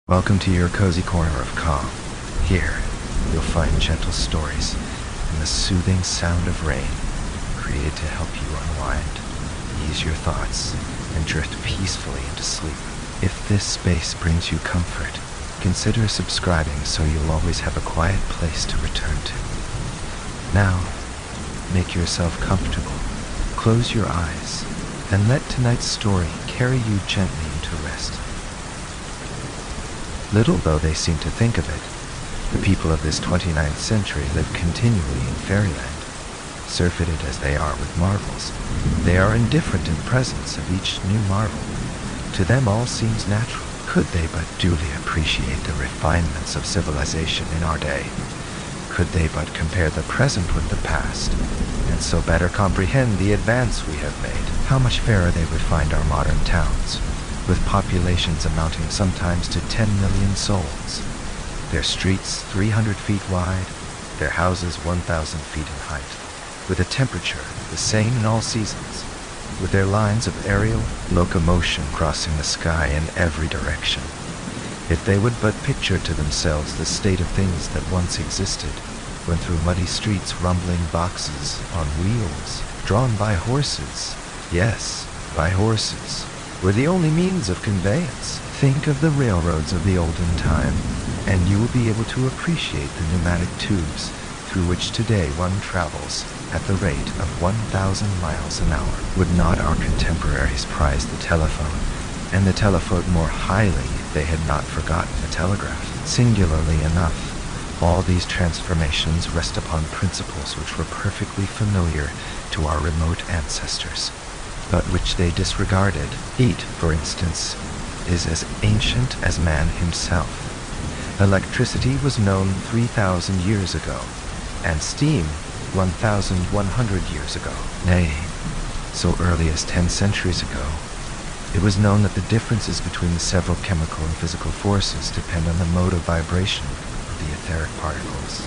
Welcome to your cozy corner of calm. Here, you'll find gentle stories and the soothing sound of rain, created to help you unwind, ease your thoughts, and drift peacefully into sleep. If this space brings you comfort, consider subscribing so you'll always have a quiet place to return to. Now, make yourself comfortable, close your eyes, and let tonight's story carry you gently into rest. Little though they seem to think of it, the people of this 29th century live continually in fairyland. Surfeited as they are with marvels, they are indifferent in presence of each new marvel. To them all seems natural. Could they but duly appreciate the refinements of civilization in our day, could they but compare the present with the past, and so better comprehend the advance we have made, how much fairer they would find our modern towns, with populations amounting sometimes to 10 million souls, their streets 300 feet wide, their houses 1,000 feet in height, with a temperature the same in all seasons, with their lines of aerial locomotion crossing the sky in every direction. If they would but picture to themselves the state of things that once existed, when through muddy streets rumbling boxes on wheels, drawn by horses, yes, by horses, were the only means of conveyance. Think of the railroads of the olden time, and you will be able to appreciate the pneumatic tubes through which today one travels at the rate of 1,000 miles an hour. Would not our contemporaries prize the telephone, and the telephone more highly if they had not forgotten the telegraph? Singularly enough, all these transformations rest upon principles which were perfectly familiar to our remote ancestors, but which they disregarded. Heat, for instance, is as ancient as man himself. Electricity was known 3,000 years ago, and steam 1,100 years ago. Nay, so early as 10 centuries ago, it was known that the differences between the several chemical and physical forces depend on the mode of vibration of the etheric particles,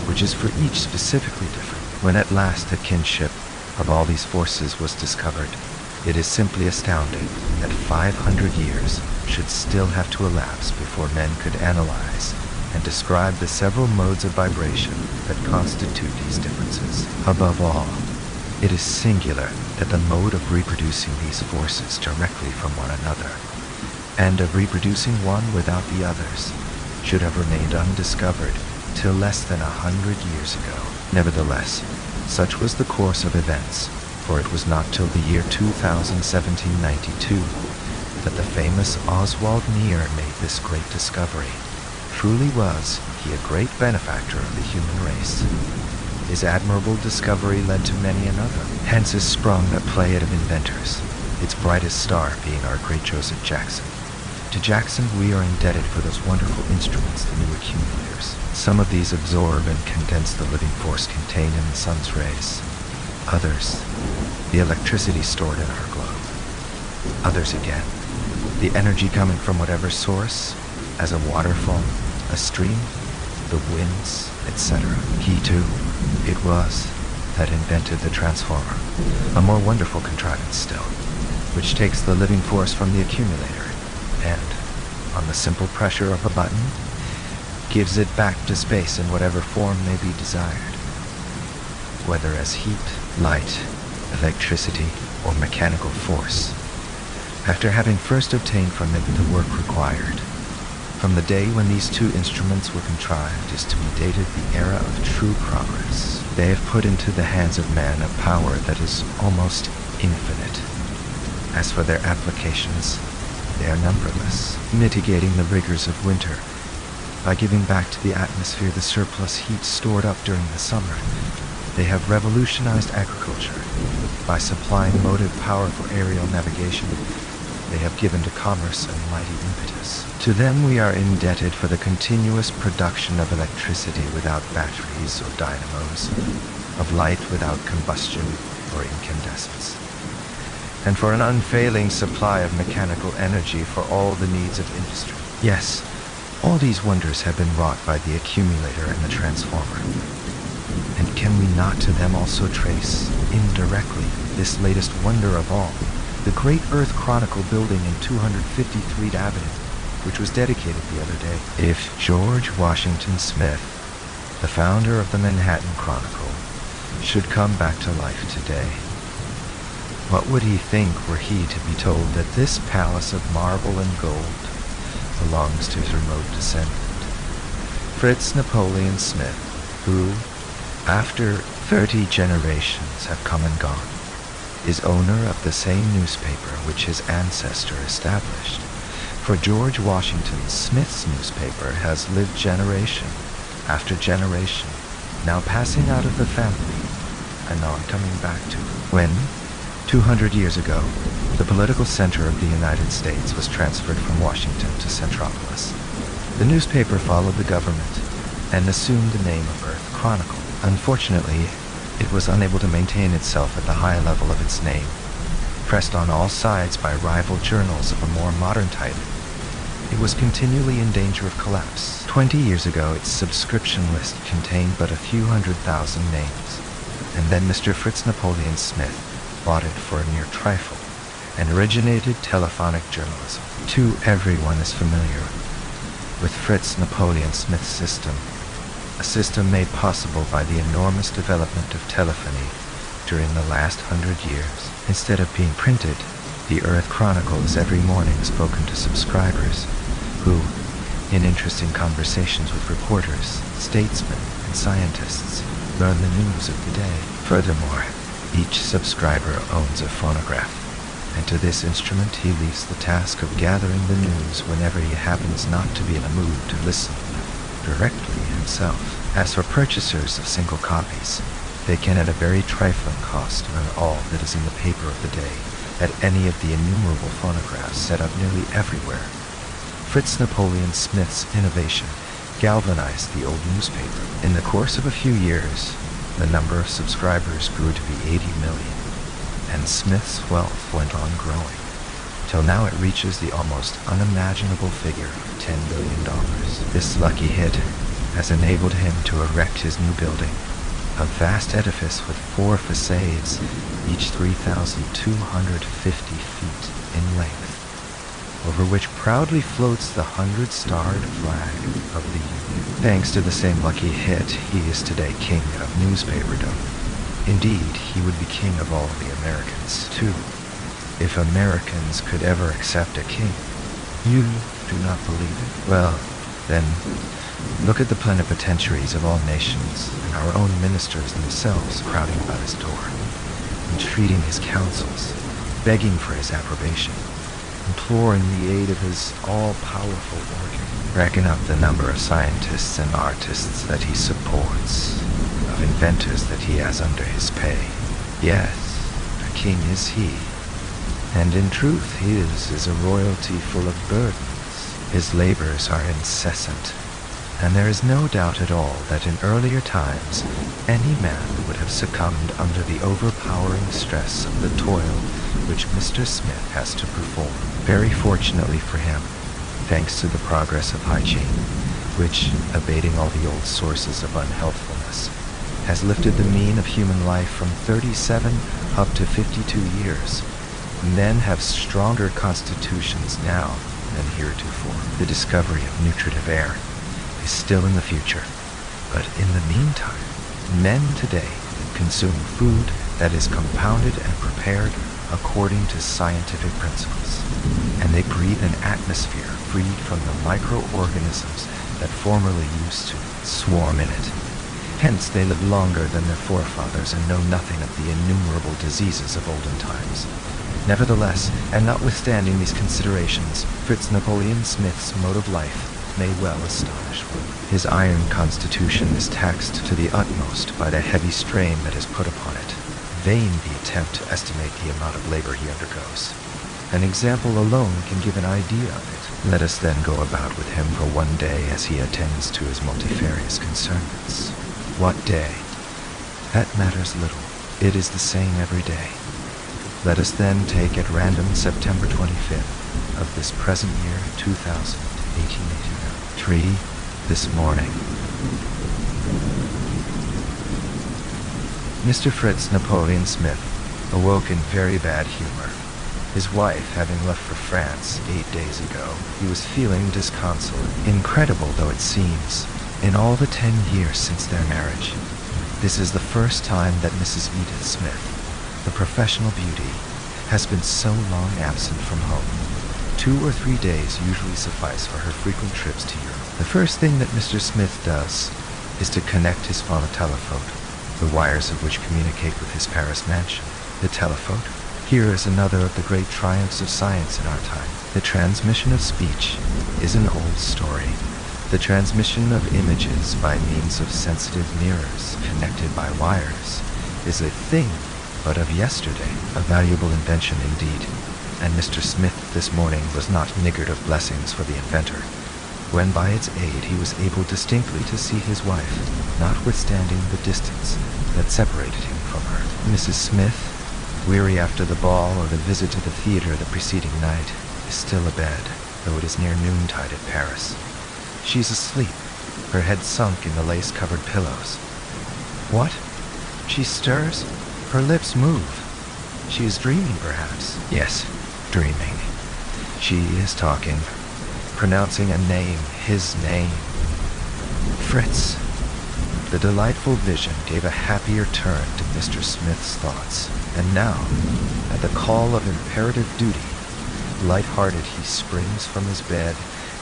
which is for each specifically different. When at last the kinship of all these forces was discovered, it is simply astounding that 500 years should still have to elapse before men could analyze and describe the several modes of vibration that constitute these differences. Above all, it is singular that the mode of reproducing these forces directly from one another, and of reproducing one without the others, should have remained undiscovered till less than 100 years ago. Nevertheless, such was the course of events, for it was not till the year 1792 that the famous Oswald Nier made this great discovery. Truly was he a great benefactor of the human race. His admirable discovery led to many another. Hence is sprung that pleiad of inventors, its brightest star being our great Joseph Jackson. To Jackson we are indebted for those wonderful instruments, the new accumulators. Some of these absorb and condense the living force contained in the sun's rays. Others, the electricity stored in our globe. Others again, the energy coming from whatever source, as a waterfall, a stream, the winds, etc. He too, it was that invented the transformer, a more wonderful contrivance still, which takes the living force from the accumulator and, on the simple pressure of a button, gives it back to space in whatever form may be desired, whether as heat, light, electricity, or mechanical force, after having first obtained from it the work required. From the day when these two instruments were contrived is to be dated the era of true progress. They have put into the hands of man a power that is almost infinite. As for their applications, they are numberless, mitigating the rigors of winter by giving back to the atmosphere the surplus heat stored up during the summer. They have revolutionized agriculture by supplying motive power for aerial navigation. They have given to commerce a mighty impetus. To them we are indebted for the continuous production of electricity without batteries or dynamos, of light without combustion or incandescence, and for an unfailing supply of mechanical energy for all the needs of industry. Yes, all these wonders have been wrought by the accumulator and the transformer. And can we not to them also trace, indirectly, this latest wonder of all, the great Earth Chronicle building in 253rd Avenue, which was dedicated the other day. If George Washington Smith, the founder of the Manhattan Chronicle, should come back to life today, what would he think were he to be told that this palace of marble and gold belongs to his remote descendant, Fritz Napoleon Smith, who, after 30 generations have come and gone, is owner of the same newspaper which his ancestor established. For George Washington Smith's newspaper has lived generation after generation, now passing out of the family, anon coming back to it. When, 200 years ago, the political center of the United States was transferred from Washington to Centropolis, the newspaper followed the government and assumed the name of Earth Chronicle. Unfortunately, it was unable to maintain itself at the high level of its name. Pressed on all sides by rival journals of a more modern type, it was continually in danger of collapse. 20 years ago, its subscription list contained but a few 100,000 names, and then Mr. Fritz Napoleon Smith bought it for a mere trifle and originated telephonic journalism. Too everyone is familiar with Fritz Napoleon Smith's system, a system made possible by the enormous development of telephony during the last 100 years. Instead of being printed, the Earth Chronicle is every morning spoken to subscribers who, in interesting conversations with reporters, statesmen, and scientists, learn the news of the day. Furthermore, each subscriber owns a phonograph, and to this instrument he leaves the task of gathering the news whenever he happens not to be in a mood to listen directly himself. As for purchasers of single copies, they can at a very trifling cost learn all that is in the paper of the day at any of the innumerable phonographs set up nearly everywhere. Fritz Napoleon Smith's innovation galvanized the old newspaper. In the course of a few years, the number of subscribers grew to be 80 million, and Smith's wealth went on growing, till now it reaches the almost unimaginable figure of $10 billion. This lucky hit has enabled him to erect his new building, a vast edifice with 4 facades, each 3,250 feet in length, over which proudly floats the 100-starred flag of the Union. Thanks to the same lucky hit, he is today king of newspaperdom. Indeed, he would be king of all the Americans, too, if Americans could ever accept a king. You do not believe it? Well, then, look at the plenipotentiaries of all nations, and our own ministers themselves crowding about his door, entreating his counsels, begging for his approbation, imploring the aid of his all-powerful organ. Reckon up the number of scientists and artists that he supports, of inventors that he has under his pay. Yes, a king is he, and in truth his is a royalty full of burdens. His labors are incessant, and there is no doubt at all that in earlier times any man would have succumbed under the overpowering stress of the toil which Mr. Smith has to perform. Very fortunately for him, thanks to the progress of hygiene, which, abating all the old sources of unhealthfulness, has lifted the mean of human life from 37 up to 52 years, men have stronger constitutions now than heretofore. The discovery of nutritive air is still in the future, but in the meantime, men today consume food that is compounded and prepared according to scientific principles, and they breathe an atmosphere freed from the microorganisms that formerly used to swarm in it. Hence they live longer than their forefathers and know nothing of the innumerable diseases of olden times. Nevertheless, and notwithstanding these considerations, Fritz Napoleon Smith's mode of life may well astonish one. His iron constitution is taxed to the utmost by the heavy strain that is put upon it. Vain the attempt to estimate the amount of labor he undergoes. An example alone can give an idea of it. Let us then go about with him for one day as he attends to his multifarious concernments. What day? That matters little. It is the same every day. Let us then take at random September 25th of this present year, 1889. 3 this morning. Mr. Fritz Napoleon Smith awoke in very bad humor, His wife having left for France 8 days ago, he was feeling disconsolate. Incredible though it seems, in all the 10 years since their marriage, this is the first time that Mrs. Edith Smith, the professional beauty, has been so long absent from home. 2 or 3 days usually suffice for her frequent trips to Europe. The first thing that Mr. Smith does is to connect his phonotelephone, the wires of which communicate with his Paris mansion. The telephone. Here is another of the great triumphs of science in our time. The transmission of speech is an old story. The transmission of images by means of sensitive mirrors connected by wires is a thing but of yesterday, a valuable invention indeed, and Mr. Smith this morning was not niggard of blessings for the inventor, when by its aid he was able distinctly to see his wife, notwithstanding the distance that separated him from her. Mrs. Smith, weary after the ball or the visit to the theater the preceding night, is still abed, though it is near noontide at Paris. She is asleep, her head sunk in the lace-covered pillows. What? She stirs? Her lips move. She is dreaming, perhaps. Yes, dreaming. She is talking, pronouncing a name, his name. Fritz. The delightful vision gave a happier turn to Mr. Smith's thoughts, and now, at the call of imperative duty, light-hearted he springs from his bed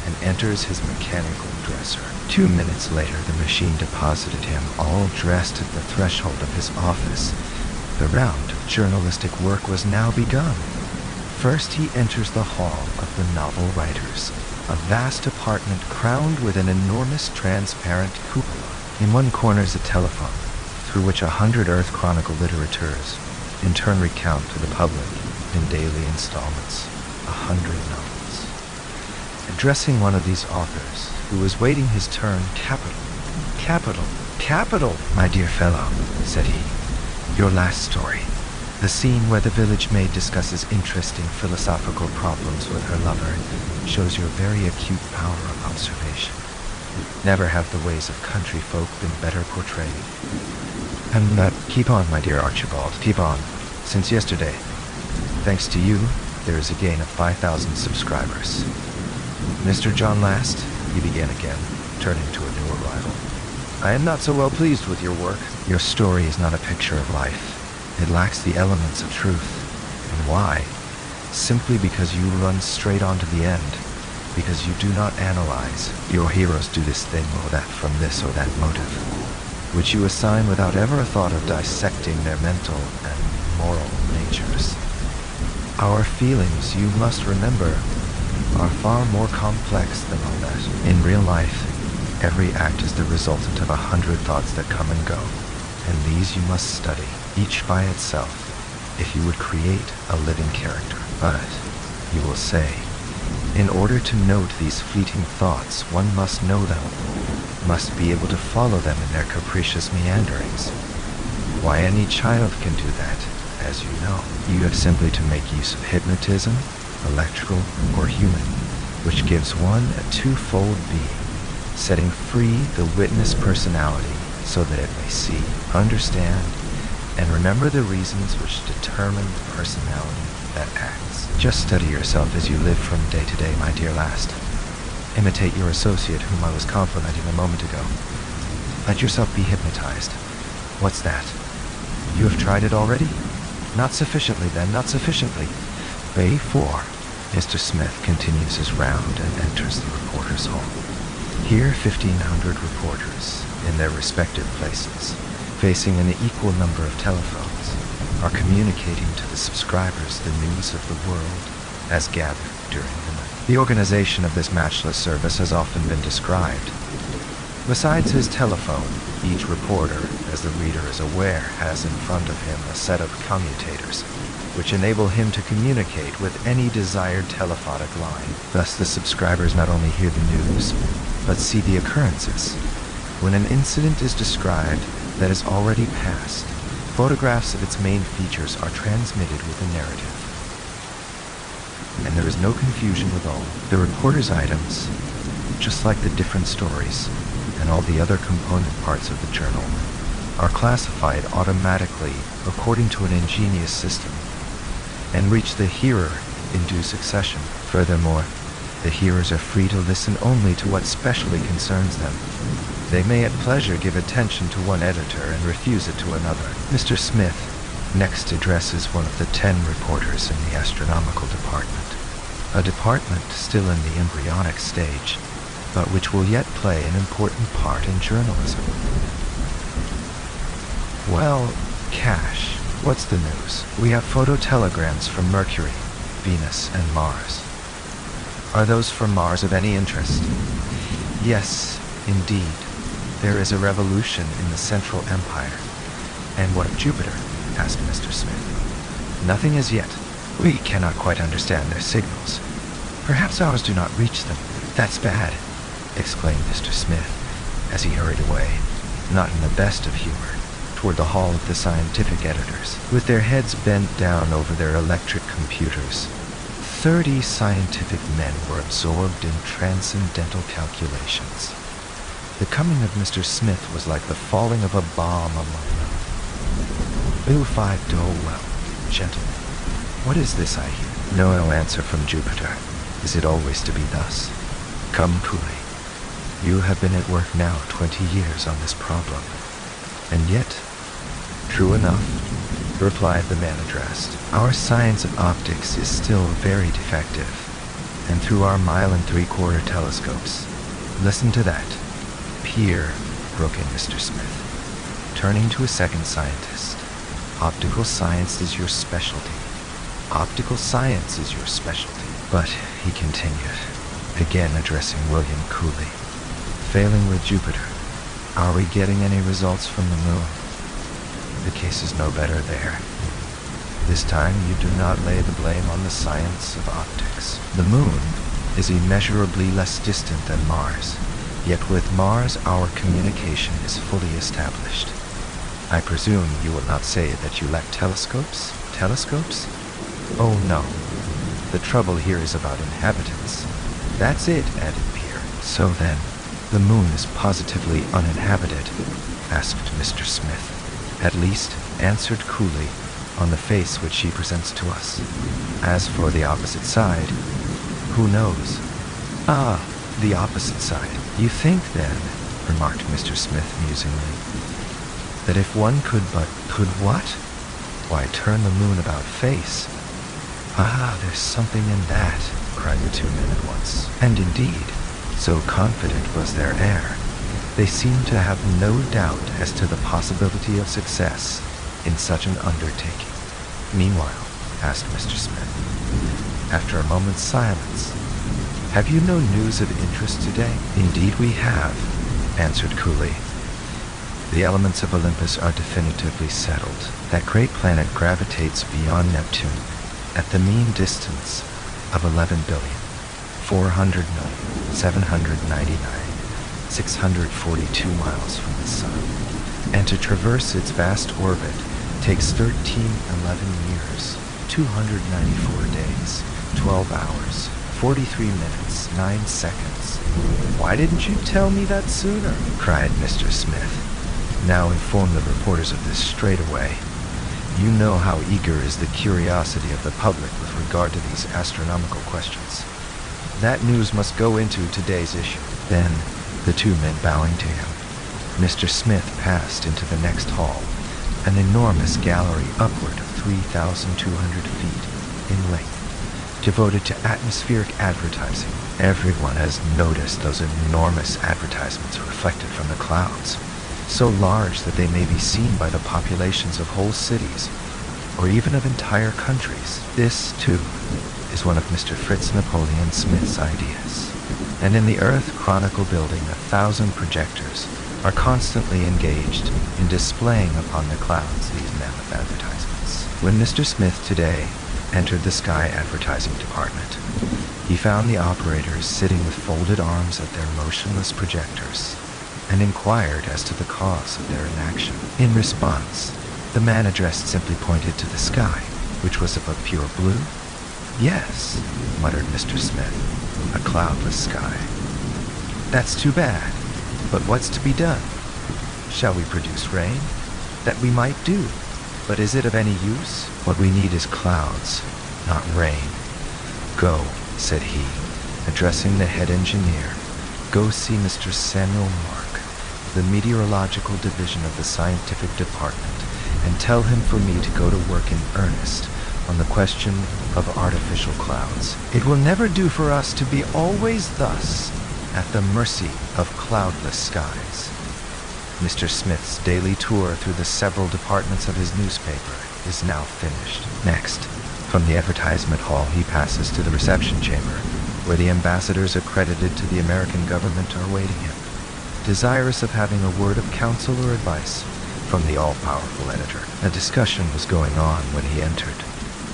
and enters his mechanical dresser. 2 minutes later, the machine deposited him, all dressed, at the threshold of his office. The round of journalistic work was now begun. First he enters the hall of the novel writers, a vast apartment crowned with an enormous transparent cupola. In one corner is a telephone, through which 100 Earth Chronicle litterateurs in turn recount to the public, in daily installments, 100 novels. Addressing one of these authors, who was waiting his turn, capital, my dear fellow, said he. Your last story, the scene where the village maid discusses interesting philosophical problems with her lover, shows your very acute power of observation. Never have the ways of country folk been better portrayed. And keep on, my dear Archibald, keep on. Since yesterday, thanks to you, there is a gain of 5,000 subscribers. Mr. John Last, he began again, turning to a new arrival. I am not so well pleased with your work. Your story is not a picture of life. It lacks the elements of truth. And why? Simply because you run straight on to the end. Because you do not analyze. Your heroes do this thing or that from this or that motive, which you assign without ever a thought of dissecting their mental and moral natures. Our feelings, you must remember, are far more complex than all that. In real life, every act is the resultant of 100 thoughts that come and go, and these you must study, each by itself, if you would create a living character. But, you will say, in order to note these fleeting thoughts, one must know them, must be able to follow them in their capricious meanderings. Why, any child can do that, as you know. You have simply to make use of hypnotism, electrical or human, which gives one a twofold being, setting free the witness personality so that it may see, understand, and remember the reasons which determine the personality that acts. Just study yourself as you live from day to day, my dear Last. Imitate your associate whom I was complimenting a moment ago. Let yourself be hypnotized. What's that? You have tried it already? Not sufficiently then, not sufficiently. Bay 4. Mr. Smith continues his round and enters the reporters' hall. Here 1,500 reporters, in their respective places, facing an equal number of telephones, are communicating to the subscribers the news of the world as gathered during the night. The organization of this matchless service has often been described. Besides his telephone, each reporter, as the reader is aware, has in front of him a set of commutators, which enable him to communicate with any desired telephonic line. Thus the subscribers not only hear the news, but see the occurrences. When an incident is described that has already passed, photographs of its main features are transmitted with a narrative. And there is no confusion with all. The reporter's items, just like the different stories and all the other component parts of the journal, are classified automatically according to an ingenious system. and reach the hearer in due succession. Furthermore, the hearers are free to listen only to what specially concerns them. They may at pleasure give attention to one editor and refuse it to another. Mr. Smith next addresses one of the 10 reporters in the astronomical department, a department still in the embryonic stage, but which will yet play an important part in journalism. Well, Cash, what's the news? We have phototelegrams from Mercury, Venus, and Mars. Are those from Mars of any interest? Yes, indeed. There is a revolution in the Central Empire. And what of Jupiter? Asked Mr. Smith. Nothing as yet. We cannot quite understand their signals. Perhaps ours do not reach them. That's bad, exclaimed Mr. Smith as he hurried away, not in the best of humor, toward the hall of the scientific editors, with their heads bent down over their electric computers. 30 scientific men were absorbed in transcendental calculations. The coming of Mr. Smith was like the falling of a bomb among them. "5 well, gentlemen. What is this I hear?" No answer from Jupiter. Is it always to be thus? Come, Cooley. You have been at work now 20 years on this problem. And yet, true enough, replied the man addressed, our science of optics is still very defective. And through our 1.75-mile telescopes, listen to that. Peer, broke in Mr. Smith, turning to a second scientist. Optical science is your specialty. Optical science is your specialty. But, he continued, again addressing William Cooley, failing with Jupiter, are we getting any results from the moon? The case is no better there. This time you do not lay the blame on the science of optics. The moon is immeasurably less distant than Mars, yet with Mars our communication is fully established. I presume you will not say that you lack telescopes? Telescopes? Oh no. The trouble here is about inhabitants. That's it, added Peer. So then, the moon is positively uninhabited? Asked Mr. Smith. At least, answered Cooley, on the face which she presents to us. As for the opposite side, who knows? Ah, the opposite side. You think, then, remarked Mr. Smith musingly, that if one could what? Why, turn the moon about face. Ah, there's something in that, cried the two men at once. And indeed, so confident was their air, they seemed to have no doubt as to the possibility of success in such an undertaking. Meanwhile, asked Mr. Smith, after a moment's silence, have you no news of interest today? Indeed we have, answered Cooley. The elements of Olympus are definitively settled. That great planet gravitates beyond Neptune at the mean distance of 11,400,799,642 miles from the Sun, and to traverse its vast orbit takes 1311 years, 294 days, 12 hours, 43 minutes, 9 seconds. Why didn't you tell me that sooner? Cried Mr. Smith. Now inform the reporters of this straight away. You know how eager is the curiosity of the public with regard to these astronomical questions. That news must go into today's issue. Then, the two men bowing to him, Mr. Smith passed into the next hall, an enormous gallery upward of 3,200 feet in length, devoted to atmospheric advertising. Everyone has noticed those enormous advertisements reflected from the clouds, so large that they may be seen by the populations of whole cities, or even of entire countries. This, too, is one of Mr. Fritz Napoleon Smith's ideas. And in the Earth Chronicle building, 1,000 projectors are constantly engaged in displaying upon the clouds these mammoth advertisements. When Mr. Smith today entered the Sky Advertising Department, he found the operators sitting with folded arms at their motionless projectors, and inquired as to the cause of their inaction. In response, the man addressed simply pointed to the sky, which was of a pure blue. Yes, muttered Mr. Smith, a cloudless sky. That's too bad, but what's to be done? Shall we produce rain? That we might do, but is it of any use? What we need is clouds, not rain. Go, said he, addressing the head engineer. Go see Mr. Samuel Mark, the meteorological division of the scientific department, and tell him for me to go to work in earnest on the question of artificial clouds. It will never do for us to be always thus at the mercy of cloudless skies. Mr. Smith's daily tour through the several departments of his newspaper is now finished. Next, from the advertisement hall, he passes to the reception chamber, where the ambassadors accredited to the American government are awaiting him, desirous of having a word of counsel or advice from the all-powerful editor. A discussion was going on when he entered.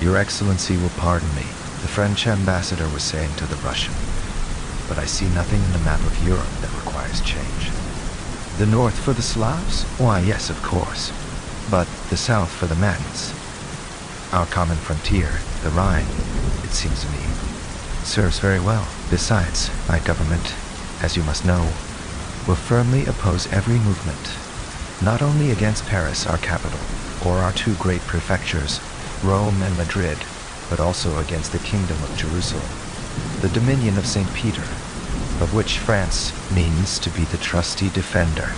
Your Excellency will pardon me, the French ambassador was saying to the Russian, but I see nothing in the map of Europe that requires change. The north for the Slavs? Why, yes, of course. But the south for the Latins. Our common frontier, the Rhine, it seems to me, serves very well. Besides, my government, as you must know, will firmly oppose every movement, not only against Paris, our capital, or our two great prefectures, Rome and Madrid, but also against the Kingdom of Jerusalem, the dominion of St. Peter, of which France means to be the trusty defender.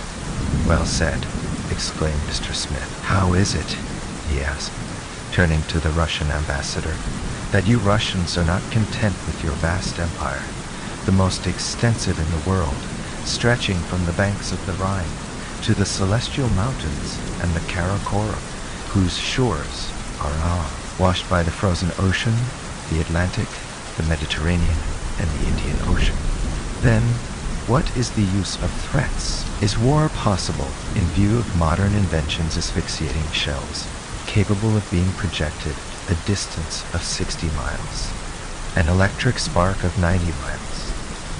Well said, exclaimed Mr. Smith. How is it, he asked, turning to the Russian ambassador, that you Russians are not content with your vast empire, the most extensive in the world, stretching from the banks of the Rhine to the Celestial Mountains and the Karakoram, whose shores are ours, washed by the frozen ocean, the Atlantic, the Mediterranean, and the Indian Ocean. Then, what is the use of threats? Is war possible in view of modern inventions asphyxiating shells, capable of being projected a distance of 60 miles, an electric spark of 90 miles,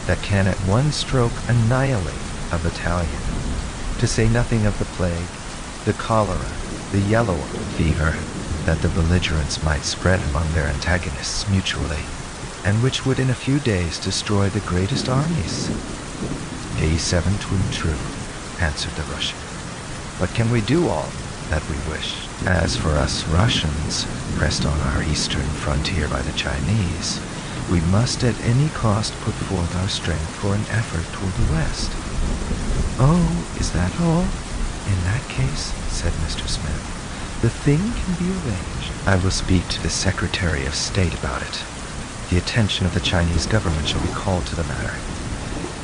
that can at one stroke annihilate a battalion, to say nothing of the plague, the cholera, the yellow fever, that the belligerents might spread among their antagonists mutually, and which would in a few days destroy the greatest armies? A7 twin true, answered the Russian. But can we do all that we wish? As for us Russians, pressed on our eastern frontier by the Chinese, we must at any cost put forth our strength for an effort toward the west. Oh, is that all? In that case, said Mr. Smith, the thing can be arranged. I will speak to the Secretary of State about it. The attention of the Chinese government shall be called to the matter.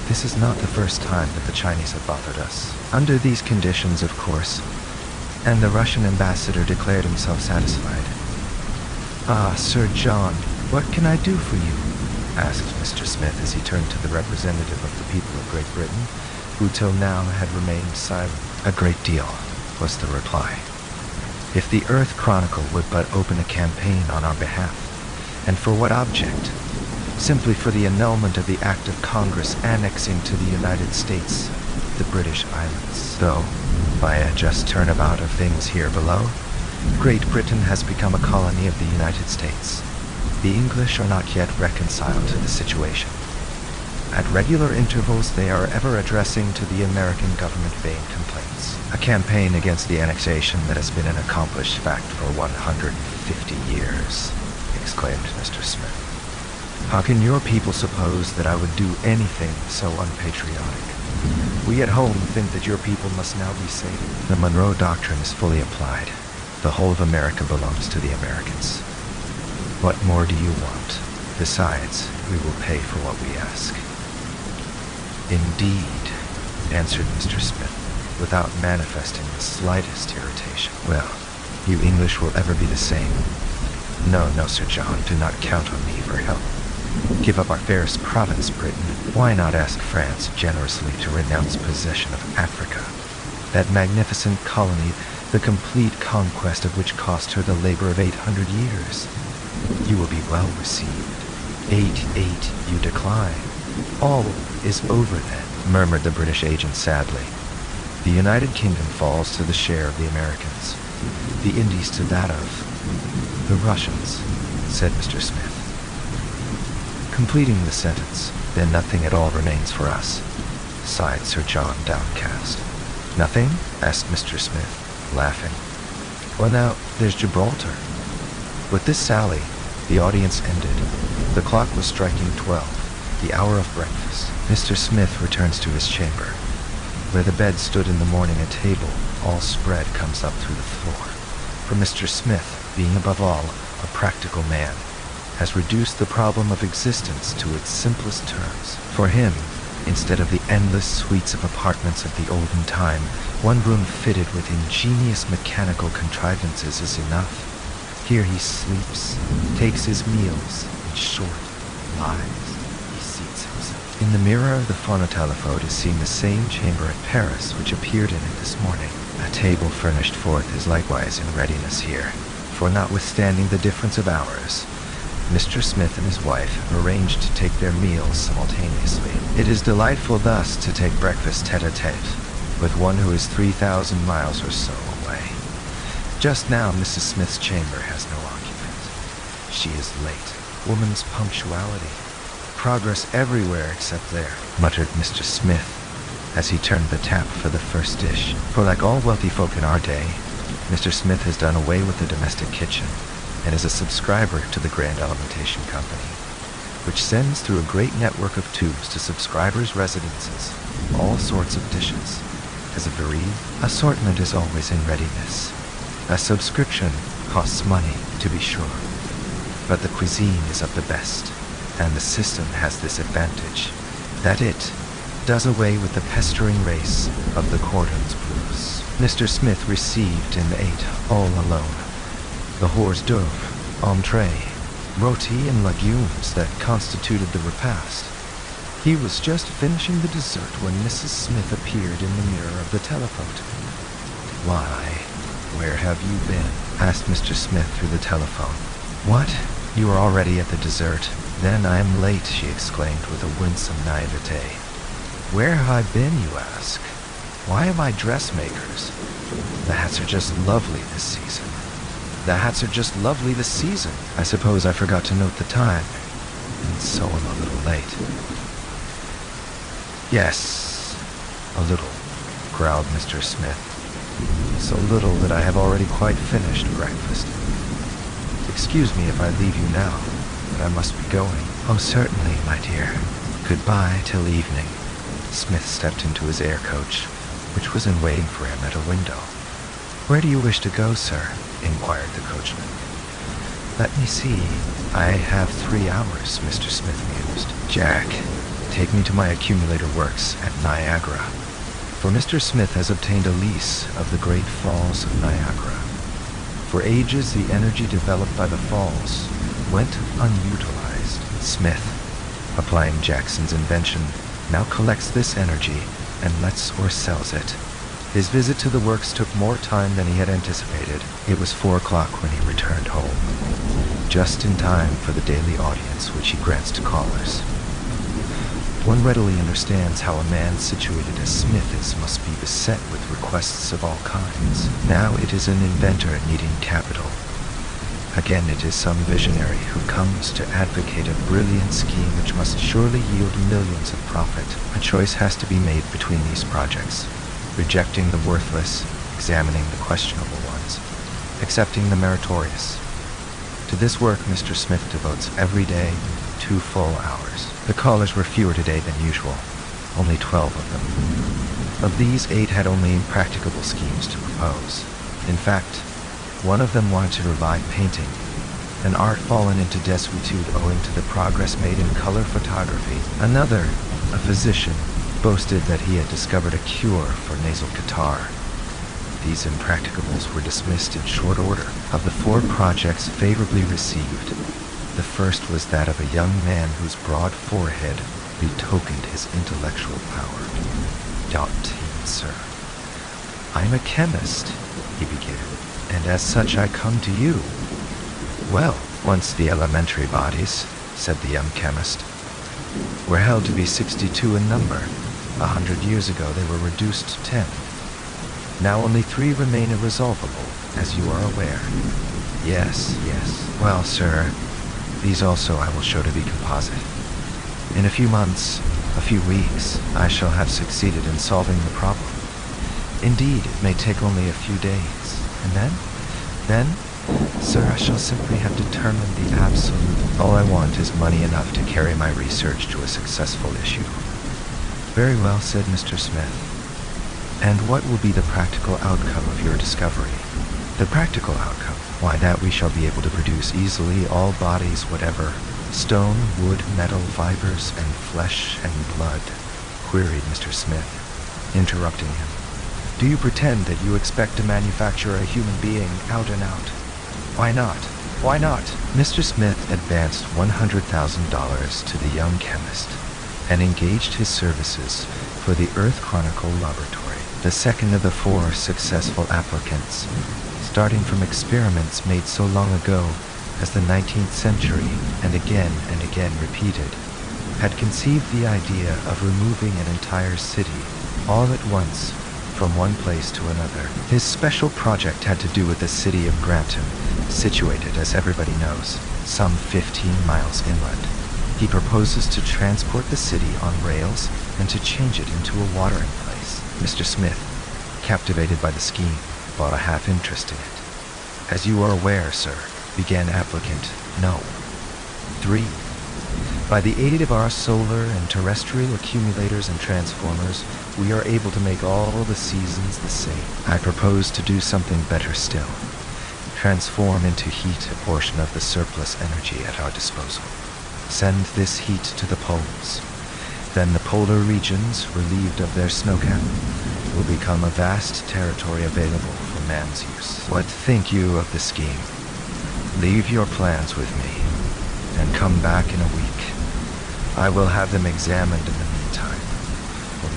This is not the first time that the Chinese have bothered us. Under these conditions, of course, and the Russian ambassador declared himself satisfied. Ah, Sir John, what can I do for you? Asked Mr. Smith as he turned to the representative of the people of Great Britain, who till now had remained silent. A great deal, was the reply. If the Earth Chronicle would but open a campaign on our behalf, and for what object? Simply for the annulment of the Act of Congress annexing to the United States the British Islands. Though, by a just turnabout of things here below, Great Britain has become a colony of the United States. The English are not yet reconciled to the situation. At regular intervals, they are ever addressing to the American government vain complaints. A campaign against the annexation that has been an accomplished fact for 150 years, exclaimed Mr. Smith. How can your people suppose that I would do anything so unpatriotic? We at home think that your people must now be safe. The Monroe Doctrine is fully applied. The whole of America belongs to the Americans. What more do you want? Besides, we will pay for what we ask. Indeed, answered Mr. Smith, without manifesting the slightest irritation. Well, you English will ever be the same. No, no, Sir John, do not count on me for help. Give up our fairest province, Britain. Why not ask France generously to renounce possession of Africa, that magnificent colony, the complete conquest of which cost her the labor of 800 years? You will be well received. 8-8, you decline. All is over then, murmured the British agent sadly. The United Kingdom falls to the share of the Americans, the Indies to that of the Russians, said Mr. Smith. Completing the sentence, then nothing at all remains for us, sighed Sir John, downcast. Nothing? Asked Mr. Smith, laughing. Well now, there's Gibraltar. With this sally, The audience ended. The clock was striking 12, the hour of breakfast. Mr. Smith returns to his chamber. Where the bed stood in the morning, a table, all spread, comes up through the floor. For Mr. Smith, being above all a practical man, has reduced the problem of existence to its simplest terms. For him, instead of the endless suites of apartments of the olden time, one room fitted with ingenious mechanical contrivances is enough. Here he sleeps, takes his meals, in short, lies. He seats himself. In the mirror of the phonotelephote is seen the same chamber at Paris which appeared in it this morning. A table furnished forth is likewise in readiness here, for notwithstanding the difference of hours, Mr. Smith and his wife have arranged to take their meals simultaneously. It is delightful thus to take breakfast tete-a-tete with one who is 3,000 miles or so away. Just now, Mrs. Smith's chamber has no occupant. She is late. Woman's punctuality. Progress everywhere except there, muttered Mr. Smith as he turned the tap for the first dish. For like all wealthy folk in our day, Mr. Smith has done away with the domestic kitchen and is a subscriber to the Grand Alimentation Company, which sends through a great network of tubes to subscribers' residences all sorts of dishes. As a bereaved, assortment is always in readiness. A subscription costs money, to be sure, but the cuisine is of the best, and the system has this advantage, that it does away with the pestering race of the cordons bleus. Mr. Smith received and ate all alone the hors d'oeuvre, entree, roti, and legumes that constituted the repast. He was just finishing the dessert when Mrs. Smith appeared in the mirror of the telephote. "Why, where have you been?" asked Mr. Smith through the telephone. "What? You are already at the dessert? Then I am late," she exclaimed with a winsome naivete. "Where have I been, you ask? Why am I dressmakers? The hats are just lovely this season. The hats are just lovely this season. I suppose I forgot to note the time, and so I'm a little late." "Yes, a little," growled Mr. Smith. "So little that I have already quite finished breakfast. Excuse me if I leave you now, but I must be going." "Oh, certainly, my dear. Goodbye till evening." Smith stepped into his air coach, which was in waiting for him at a window. "Where do you wish to go, sir?" inquired the coachman. "Let me see. I have 3 hours," Mr. Smith mused. "Jack, take me to my accumulator works at Niagara." For Mr. Smith has obtained a lease of the great falls of Niagara. For ages, the energy developed by the falls went unutilized. Smith, applying Jackson's invention, now collects this energy and lets or sells it. His visit to the works took more time than he had anticipated. It was 4 o'clock when he returned home, just in time for the daily audience which he grants to callers. One readily understands how a man situated as Smith is must be beset with requests of all kinds. Now it is an inventor needing capital. Again it is some visionary who comes to advocate a brilliant scheme which must surely yield millions of profit. A choice has to be made between these projects, rejecting the worthless, examining the questionable ones, accepting the meritorious. To this work Mr. Smith devotes every day 2 full hours. The callers were fewer today than usual, only 12 of them. Of these, 8 had only impracticable schemes to propose. In fact, one of them wanted to revive painting, an art fallen into desuetude owing to the progress made in color photography. Another, a physician, boasted that he had discovered a cure for nasal catarrh. These impracticables were dismissed in short order. Of the 4 projects favorably received, the first was that of a young man whose broad forehead betokened his intellectual power. "Sir, I'm a chemist," he began, "and as such I come to you." "Well, once the elementary bodies," said the young chemist, "were held to be 62 in number. 100 years ago they were reduced to 10. Now only 3 remain irresolvable, as you are aware." Yes. "Well, sir, these also I will show to be composite. In a few months, a few weeks, I shall have succeeded in solving the problem. Indeed, it may take only a few days. And then Sir, I shall simply have determined the absolute. All I want is money enough to carry my research to a successful issue. Very well, said Mr. Smith. And what will be the practical outcome of your discovery? The practical outcome? Why, that we shall be able to produce easily all bodies, whatever, stone, wood, metal, fibers, and flesh and blood, queried Mr. Smith, interrupting him. Do you pretend that you expect to manufacture a human being out and out? Why not? Why not? Mr. Smith advanced $100,000 to the young chemist and engaged his services for the Earth Chronicle Laboratory, the second of the 4 successful applicants, starting from experiments made so long ago as the 19th century and again repeated, had conceived the idea of removing an entire city all at once from one place to another. His special project had to do with the city of Grantham, situated, as everybody knows, some 15 miles inland. He proposes to transport the city on rails and to change it into a watering place. Mr. Smith, captivated by the scheme, bought a half interest in it. As you are aware, sir, began applicant No. 3. By the aid of our solar and terrestrial accumulators and transformers, we are able to make all the seasons the same. I propose to do something better still. Transform into heat a portion of the surplus energy at our disposal. Send this heat to the poles. Then the polar regions, relieved of their snowcap, will become a vast territory available for man's use. What think you of the scheme? Leave your plans with me, and come back in a week. I will have them examined in the meantime.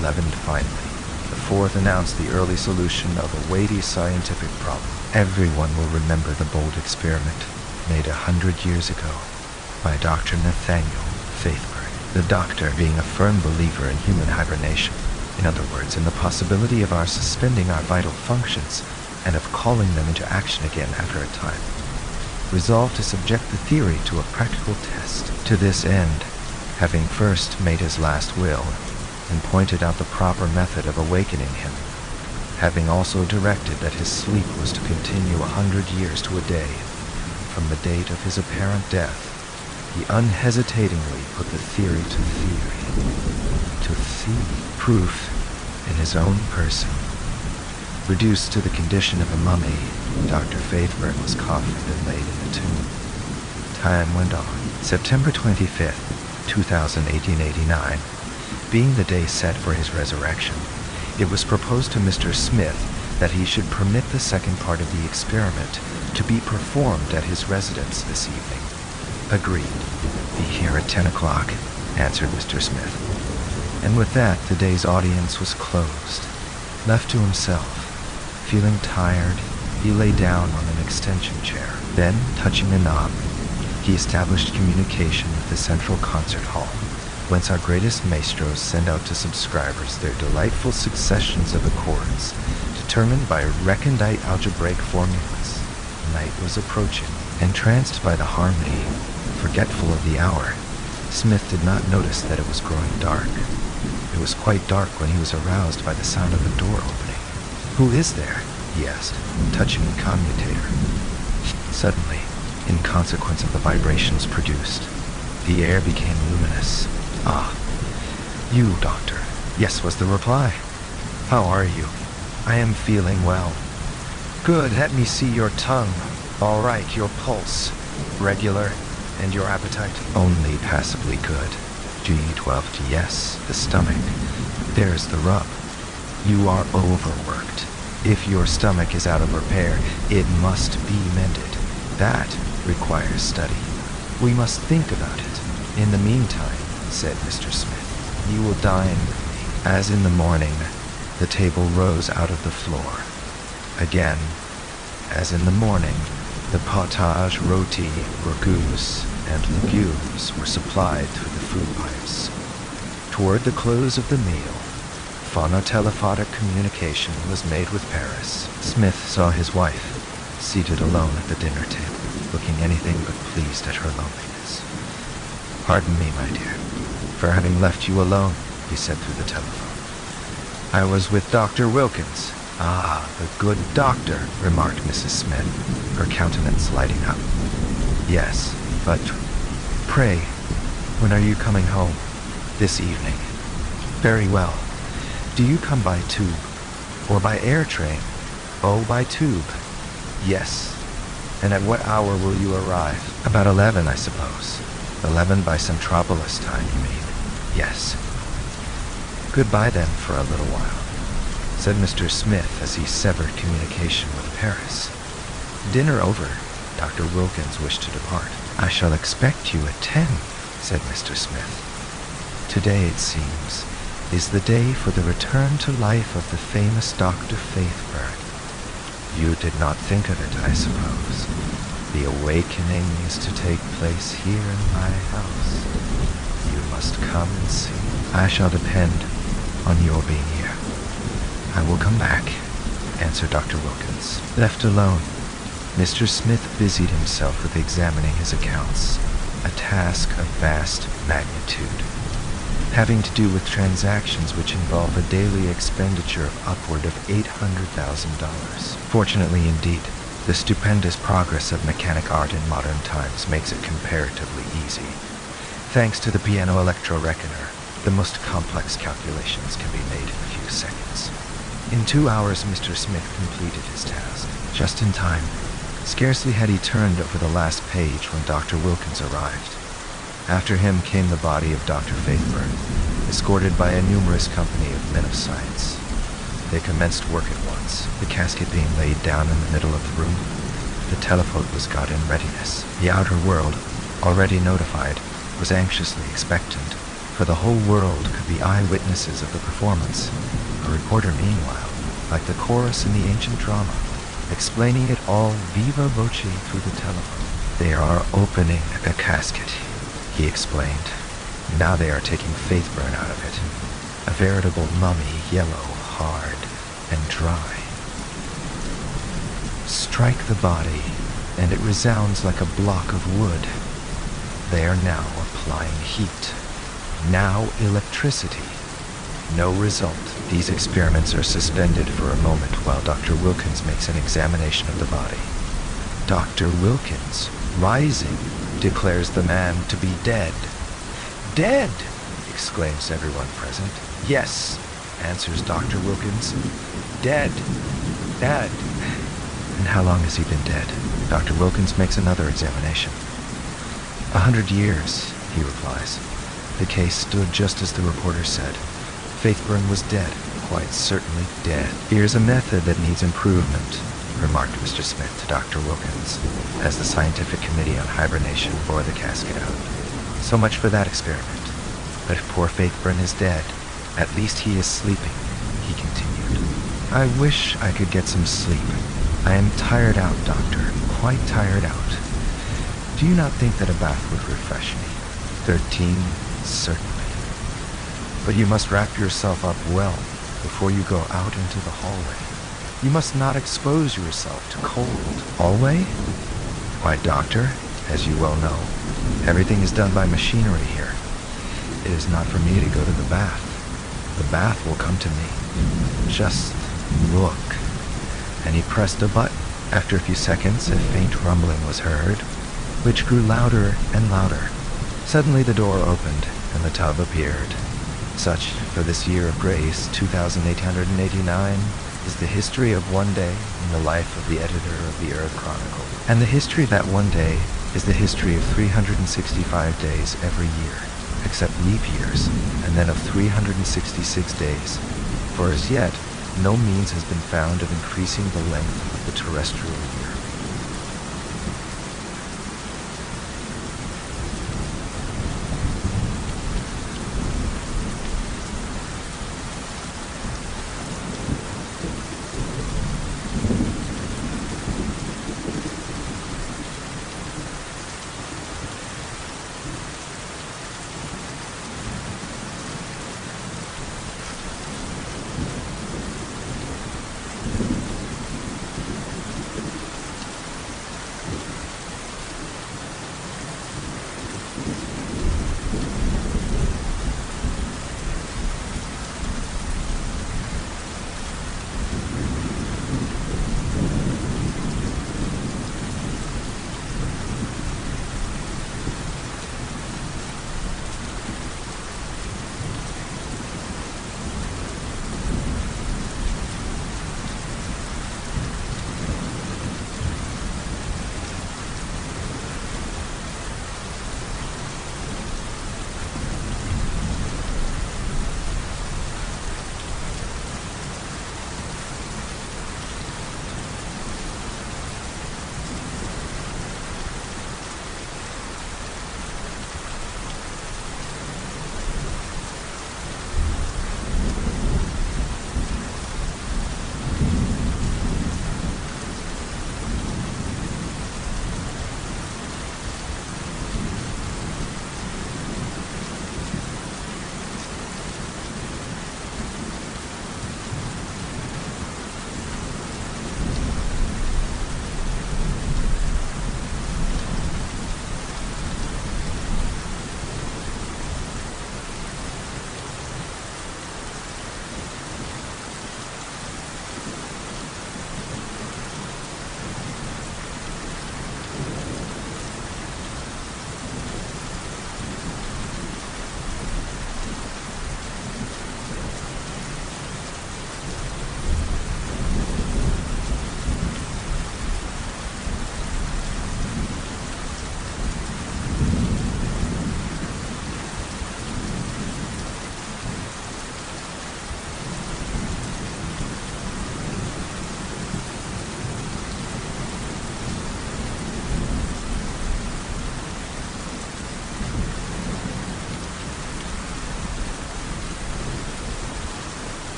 11. Finally, the 4th announced the early solution of a weighty scientific problem. Everyone will remember the bold experiment made 100 years ago by Dr. Nathaniel Faithburn, the doctor being a firm believer in human hibernation. In other words, in the possibility of our suspending our vital functions and of calling them into action again after a time. Resolved to subject the theory to a practical test. To this end, having first made his last will and pointed out the proper method of awakening him, having also directed that his sleep was to continue 100 years to a day from the date of his apparent death, he unhesitatingly put the theory to proof in his own person. Reduced to the condition of a mummy, Dr. Faithburn was coffined and laid in the tomb. Time went on. September 25th, 1889, being the day set for his resurrection, it was proposed to Mr. Smith that he should permit the second part of the experiment to be performed at his residence this evening. Agreed. Be here at 10 o'clock, answered Mr. Smith. And with that, the day's audience was closed. Left to himself, feeling tired, he lay down on an extension chair. Then, touching a knob, he established communication with the central concert hall, whence our greatest maestros send out to subscribers their delightful successions of accords, determined by recondite algebraic formulas. Night was approaching. Entranced by the harmony, forgetful of the hour, Smith did not notice that it was growing dark. It was quite dark when he was aroused by the sound of a door opening. "Who is there?" he asked, touching the commutator. Suddenly, in consequence of the vibrations produced, the air became luminous. "Ah, you, Doctor." "Yes," was the reply. "How are you?" "I am feeling well." "Good, let me see your tongue." "All right, your pulse." "Regular, and your appetite?" "Only passably good." G12, yes, the stomach. There's the rub. You are overworked. If your stomach is out of repair, it must be mended. That requires study. We must think about it. In the meantime, said Mr. Smith, you will dine with me. As in the morning, the table rose out of the floor. Again, as in the morning, the potage, roti, ragoûts, and legumes were supplied through the food pipes. Toward the close of the meal, phonotelephotic communication was made with Paris. Smith saw his wife, seated alone at the dinner table, looking anything but pleased at her loneliness. "Pardon me, my dear, for having left you alone," he said through the telephone. "I was with Dr. Wilkins. Ah, the good doctor, remarked Mrs. Smith, her countenance lighting up. Yes, but pray, when are you coming home? This evening. Very well. Do you come by tube? Or by air train? Oh, by tube. Yes. And at what hour will you arrive? About 11, I suppose. 11 by Centropolis time, you mean? Yes. Goodbye then for a little while, said Mr. Smith as he severed communication with Paris. Dinner over, Dr. Wilkins wished to depart. I shall expect you at 10, said Mr. Smith. Today, it seems, is the day for the return to life of the famous Dr. Faithburn. You did not think of it, I suppose. The awakening is to take place here in my house. You must come and see. I shall depend on your being here. I will come back, answered Dr. Wilkins. Left alone, Mr. Smith busied himself with examining his accounts, a task of vast magnitude, having to do with transactions which involve a daily expenditure of upward of $800,000. Fortunately indeed, the stupendous progress of mechanic art in modern times makes it comparatively easy. Thanks to the piano-electro-reckoner, the most complex calculations can be made in a few seconds. In 2 hours, Mr. Smith completed his task, just in time. Scarcely had he turned over the last page when Dr. Wilkins arrived. After him came the body of Dr. Faithburn, escorted by a numerous company of men of science. They commenced work at once, the casket being laid down in the middle of the room. The telephote was got in readiness. The outer world, already notified, was anxiously expectant, for the whole world could be eyewitnesses of the performance. A reporter, meanwhile, like the chorus in the ancient drama, explaining it all viva voce through the telephone. They are opening the casket, he explained. Now they are taking Faithburn out of it. A veritable mummy, yellow, hard, and dry. Strike the body, and it resounds like a block of wood. They are now applying heat. Now electricity. No result. These experiments are suspended for a moment while Dr. Wilkins makes an examination of the body. Dr. Wilkins, rising, declares the man to be dead. Dead! Exclaims everyone present. Yes, answers Dr. Wilkins. Dead. Dead. And how long has he been dead? Dr. Wilkins makes another examination. 100 years, he replies. The case stood just as the reporter said. Faithburn was dead, quite certainly dead. Here's a method that needs improvement, remarked Mr. Smith to Dr. Wilkins, as the scientific committee on hibernation bore the casket out. So much for that experiment. But if poor Faithburn is dead, at least he is sleeping, he continued. I wish I could get some sleep. I am tired out, doctor, quite tired out. Do you not think that a bath would refresh me? 13, certainly. But you must wrap yourself up well before you go out into the hallway. You must not expose yourself to cold. Hallway? Why, doctor, as you well know, everything is done by machinery here. It is not for me to go to the bath. The bath will come to me. Just look. And he pressed a button. After a few seconds, a faint rumbling was heard, which grew louder and louder. Suddenly the door opened, and the tub appeared. Such, for this year of grace, 2889, is the history of one day in the life of the editor of the Earth Chronicle. And the history of that one day is the history of 365 days every year, except leap years, and then of 366 days. For as yet, no means has been found of increasing the length of the terrestrial year.